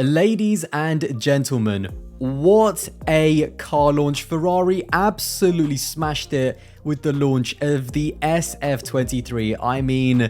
Ladies and gentlemen, what a car launch. Ferrari absolutely smashed it with the launch of the SF23. I mean,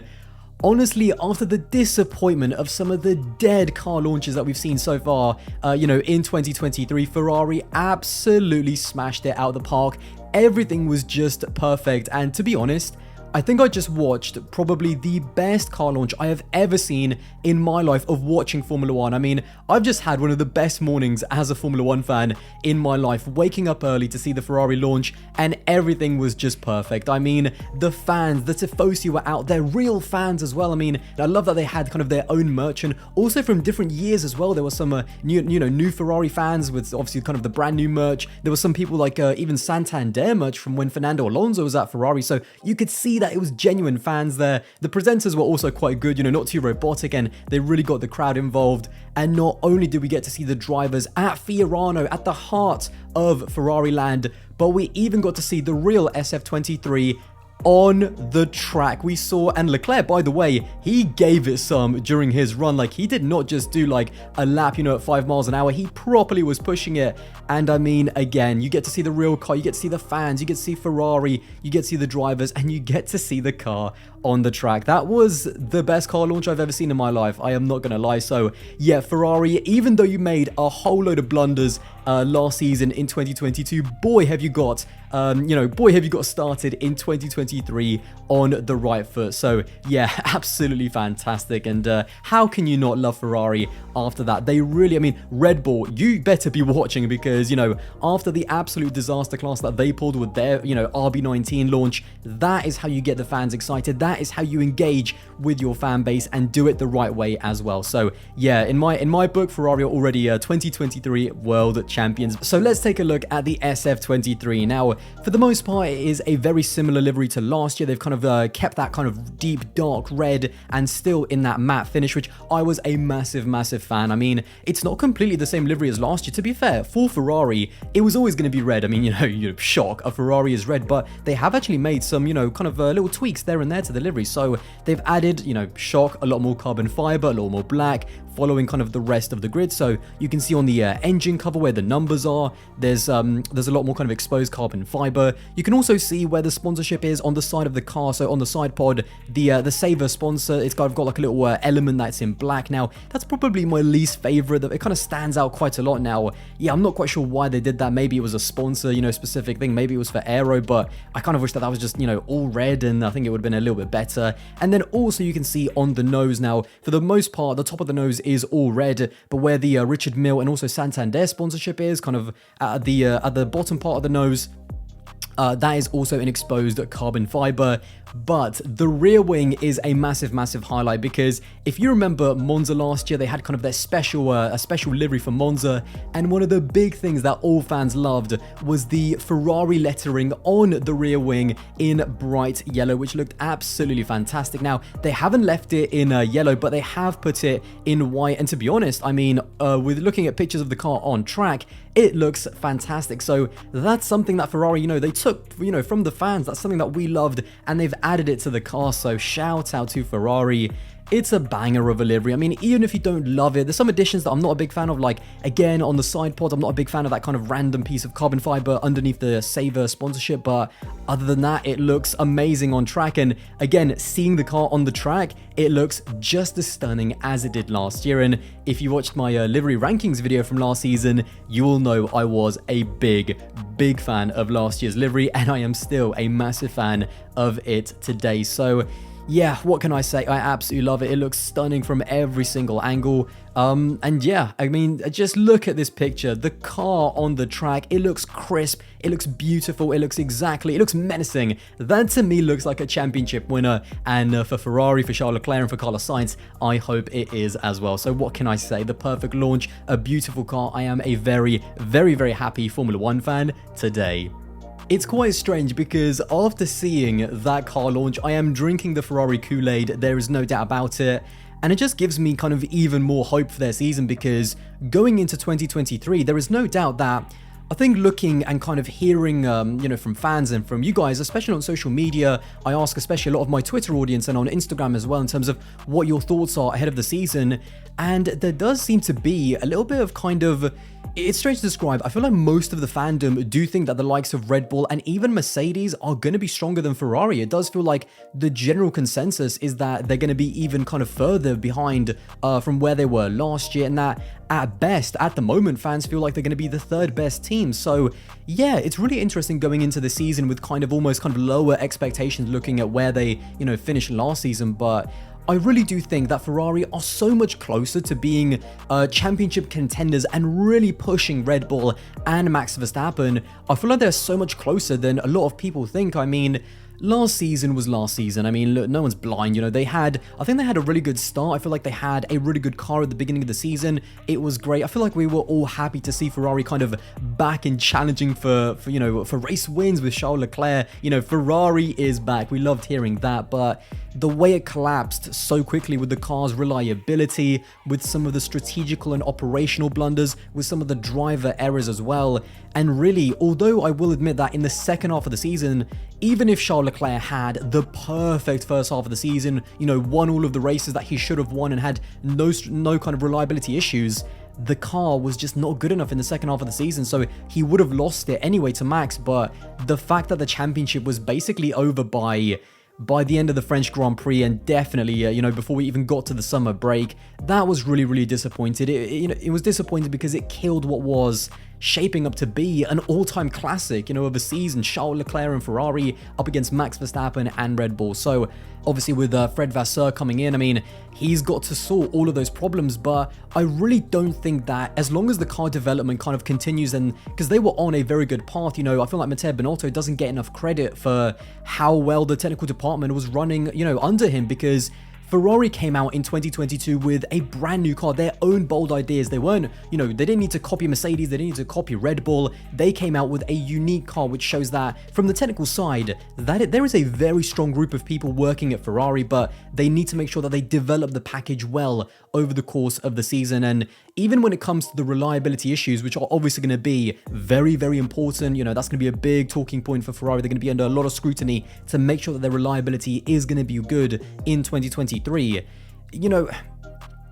honestly, after the disappointment of some of the dead car launches that we've seen so far, in 2023, Ferrari absolutely smashed it out of the park. Everything was just perfect, and to be honest, I think I just watched probably the best car launch I have ever seen in my life of watching Formula 1. I mean, I've just had one of the best mornings as a Formula 1 fan in my life, waking up early to see the Ferrari launch, and everything was just perfect. I mean, the fans, the Tifosi were out there, real fans as well. I mean, I love that they had kind of their own merch, and also from different years as well. There were some new Ferrari fans with obviously kind of the brand new merch. There were some people like even Santander merch from when Fernando Alonso was at Ferrari, so you could see that it was genuine fans there. The presenters were also quite good, not too robotic, and they really got the crowd involved. And not only did we get to see the drivers at Fiorano, at the heart of Ferrari land, but we even got to see the real SF23 on the track. We saw, and Leclerc, by the way, he gave it some during his run. Like, he did not just do like a lap, at 5 miles an hour. He properly was pushing it. And I mean, again, you get to see the real car, you get to see the fans, you get to see Ferrari, you get to see the drivers, and you get to see the car on the track. That was the best car launch I've ever seen in my life. I am not gonna lie. So yeah, Ferrari, even though you made a whole load of blunders last season in 2022, boy have you got started in 2023 on the right foot. So yeah, absolutely fantastic. And how can you not love Ferrari after that? They really, I mean, Red Bull, you better be watching, because after the absolute disaster class that they pulled with their RB19 launch, that is how you get the fans excited. That is how you engage with your fan base and do it the right way as well. So yeah, in my book, Ferrari are already 2023 world champions. So let's take a look at the SF23. Now, for the most part, it is a very similar livery to last year. They've kind of kept that kind of deep dark red and still in that matte finish, which I was a massive fan. I mean, it's not completely the same livery as last year. To be fair, for Ferrari, it was always going to be red. I mean, shock, a Ferrari is red, but they have actually made some, kind of little tweaks there and there to the livery. So they've added, shock, a lot more carbon fiber, a lot more black, following kind of the rest of the grid. So you can see on the engine cover where the numbers are, there's a lot more kind of exposed carbon fiber. You can also see where the sponsorship is on the side of the car. So on the side pod, the Saver sponsor, it's got like a little element that's in black. Now, that's probably my least favorite. It kind of stands out quite a lot now. Yeah, I'm not quite sure why they did that. Maybe it was a sponsor, specific thing. Maybe it was for Aero, but I kind of wish that was just, all red, and I think it would have been a little bit better. And then also you can see on the nose now, for the most part, the top of the nose is all red, but where the Richard Mille and also Santander sponsorship is, kind of at the bottom part of the nose, that is also an exposed carbon fiber. But the rear wing is a massive highlight, because if you remember Monza last year, they had kind of their special livery for Monza, and one of the big things that all fans loved was the Ferrari lettering on the rear wing in bright yellow, which looked absolutely fantastic. Now, they haven't left it in yellow, but they have put it in white, and to be honest, I mean, with looking at pictures of the car on track, it looks fantastic. So that's something that Ferrari, they took, from the fans. That's something that we loved, and they've added it to the car. So shout out to Ferrari. It's a banger of a livery. I mean, even if you don't love it, there's some additions that I'm not a big fan of. Like, again, on the side pod, I'm not a big fan of that kind of random piece of carbon fiber underneath the Saver sponsorship. But other than that, it looks amazing on track. And again, seeing the car on the track, it looks just as stunning as it did last year. And if you watched my livery rankings video from last season, you will know I was a big fan of last year's livery, and I am still a massive fan of it today. So yeah, what can I say? I absolutely love it. It looks stunning from every single angle. And yeah, I mean, just look at this picture. The car on the track, it looks crisp, it looks beautiful, it looks menacing. That to me looks like a championship winner. And for Ferrari, for Charles Leclerc, and for Carlos Sainz, I hope it is as well. So what can I say? The perfect launch, a beautiful car. I am a very happy Formula 1 fan today. It's quite strange, because after seeing that car launch, I am drinking the Ferrari Kool-Aid, there is no doubt about it. And it just gives me kind of even more hope for their season, because going into 2023, there is no doubt that I think looking and kind of hearing, from fans and from you guys, especially on social media, I ask especially a lot of my Twitter audience and on Instagram as well in terms of what your thoughts are ahead of the season. And there does seem to be a little bit of it's strange to describe. I feel like most of the fandom do think that the likes of Red Bull and even Mercedes are going to be stronger than Ferrari. It does feel like the general consensus is that they're going to be even kind of further behind from where they were last year, and that at best, at the moment, fans feel like they're going to be the third best team. So yeah, it's really interesting going into the season with almost lower expectations looking at where they, finished last season. But I really do think that Ferrari are so much closer to being championship contenders and really pushing Red Bull and Max Verstappen. I feel like they're so much closer than a lot of people think. I mean, last season was last season. I mean, look, no one's blind. I think they had a really good start. I feel like they had a really good car at the beginning of the season. It was great. I feel like we were all happy to see Ferrari kind of back in challenging for race wins with Charles Leclerc. Ferrari is back. We loved hearing that, but the way it collapsed so quickly with the car's reliability, with some of the strategical and operational blunders, with some of the driver errors as well. And really, although I will admit that in the second half of the season, even if Charles Leclerc had the perfect first half of the season, won all of the races that he should have won and had no kind of reliability issues, the car was just not good enough in the second half of the season, so he would have lost it anyway to Max. But the fact that the championship was basically over by the end of the French Grand Prix, and definitely, before we even got to the summer break, that was really, really disappointed. It was disappointing because it killed what was shaping up to be an all-time classic, of a season, Charles Leclerc and Ferrari up against Max Verstappen and Red Bull. So obviously with Fred Vasseur coming in, I mean, he's got to sort all of those problems, but I really don't think that as long as the car development kind of continues, and because they were on a very good path, I feel like Matteo Binotto doesn't get enough credit for how well the technical department was running, under him, because Ferrari came out in 2022 with a brand new car, their own bold ideas. They weren't, they didn't need to copy Mercedes, they didn't need to copy Red Bull. They came out with a unique car, which shows that from the technical side, that there is a very strong group of people working at Ferrari, but they need to make sure that they develop the package well over the course of the season. And even when it comes to the reliability issues, which are obviously going to be very, very important, that's going to be a big talking point for Ferrari. They're going to be under a lot of scrutiny to make sure that their reliability is going to be good in 2023.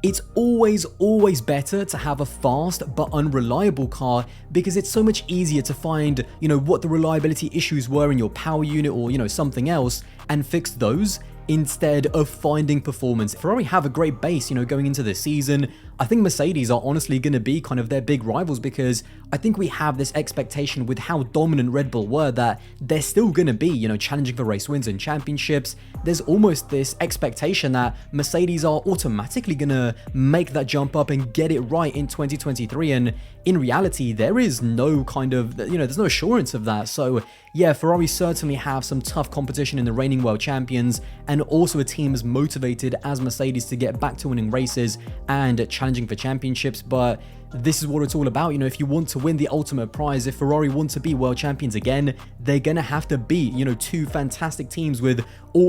It's always better to have a fast but unreliable car, because it's so much easier to find, what the reliability issues were in your power unit or, something else, and fix those instead of finding performance. Ferrari have a great base, going into this season. I think Mercedes are honestly going to be kind of their big rivals, because I think we have this expectation with how dominant Red Bull were that they're still going to be, challenging for race wins and championships. There's almost this expectation that Mercedes are automatically going to make that jump up and get it right in 2023. And in reality, there is no there's no assurance of that. So yeah, Ferrari certainly have some tough competition in the reigning world champions, and also a team as motivated as Mercedes to get back to winning races and challenging for championships. But this is what it's all about. If you want to win the ultimate prize, if Ferrari want to be world champions again, they're gonna have to beat, two fantastic teams with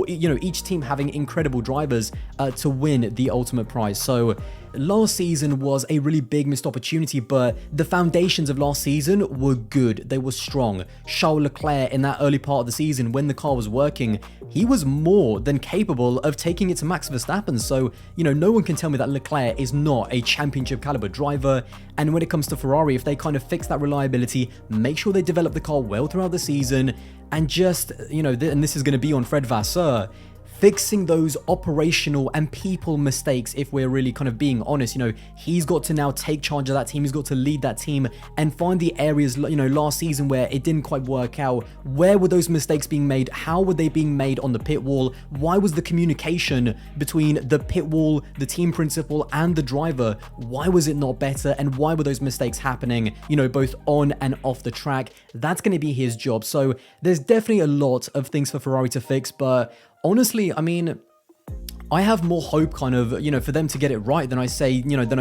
each team having incredible drivers to win the ultimate prize. So last season was a really big missed opportunity, but the foundations of last season were good. They were strong. Charles Leclerc in that early part of the season, when the car was working, he was more than capable of taking it to Max Verstappen. So, no one can tell me that Leclerc is not a championship caliber driver. And when it comes to Ferrari, if they kind of fix that reliability, make sure they develop the car well throughout the season, and just, and this is going to be on Fred Vasseur, fixing those operational and people mistakes. If we're really kind of being honest, he's got to now take charge of that team. He's got to lead that team and find the areas, last season where it didn't quite work out. Where were those mistakes being made? How were they being made on the pit wall? Why was the communication between the pit wall, the team principal, and the driver, why was it not better? And why were those mistakes happening, both on and off the track? That's going to be his job. So there's definitely a lot of things for Ferrari to fix, but honestly, I mean, I have more hope for them to get it right than I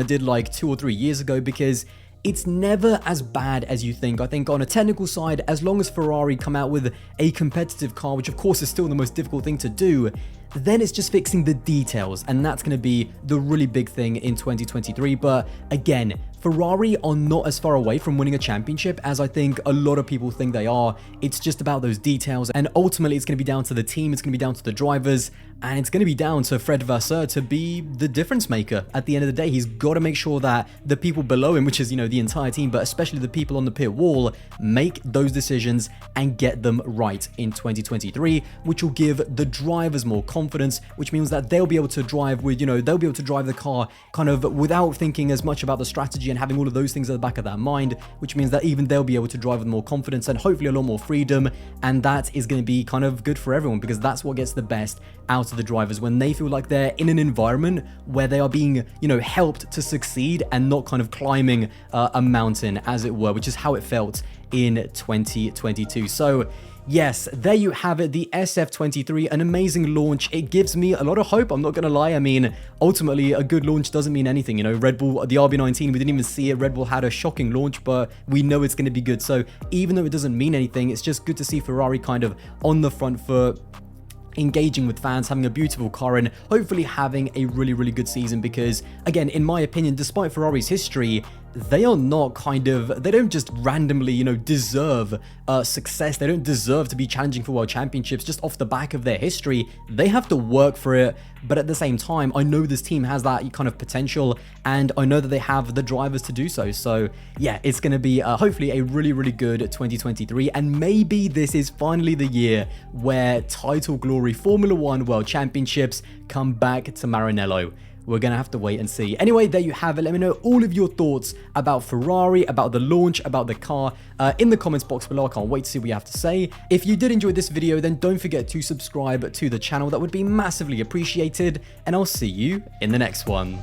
did like 2 or 3 years ago, because it's never as bad as you think. I think on a technical side, as long as Ferrari come out with a competitive car, which of course is still the most difficult thing to do, then it's just fixing the details, and that's going to be the really big thing in 2023. But again, Ferrari are not as far away from winning a championship as I think a lot of people think they are. It's just about those details, and ultimately it's going to be down to the team, it's going to be down to the drivers, and it's going to be down to Fred Vasseur to be the difference maker. At the end of the day, he's got to make sure that the people below him, which is, the entire team, but especially the people on the pit wall, make those decisions and get them right in 2023, which will give the drivers more confidence, which means that they'll be able to drive with, they'll be able to drive the car kind of without thinking as much about the strategy and having all of those things at the back of their mind, which means that even they'll be able to drive with more confidence and hopefully a lot more freedom. And that is going to be kind of good for everyone, because that's what gets the best out of the drivers, when they feel like they're in an environment where they are being, helped to succeed and not kind of climbing a mountain, as it were, which is how it felt in 2022. So yes, there you have it, the SF23, an amazing launch. It gives me a lot of hope, I'm not gonna lie. I mean, ultimately, a good launch doesn't mean anything. Red Bull, the RB19, we didn't even see it. Red Bull had a shocking launch, but we know it's gonna be good. So even though it doesn't mean anything, it's just good to see Ferrari kind of on the front foot, engaging with fans, having a beautiful car, and hopefully having a really, really good season. Because again, in my opinion, despite Ferrari's history, they are not they don't just randomly, deserve success. They don't deserve to be challenging for world championships just off the back of their history. They have to work for it. But at the same time, I know this team has that kind of potential, and I know that they have the drivers to do so. So yeah, it's going to be hopefully a really, really good 2023. And maybe this is finally the year where title glory Formula One World Championships come back to Maranello. We're going to have to wait and see. Anyway, there you have it. Let me know all of your thoughts about Ferrari, about the launch, about the car in the comments box below. I can't wait to see what you have to say. If you did enjoy this video, then don't forget to subscribe to the channel. That would be massively appreciated. And I'll see you in the next one.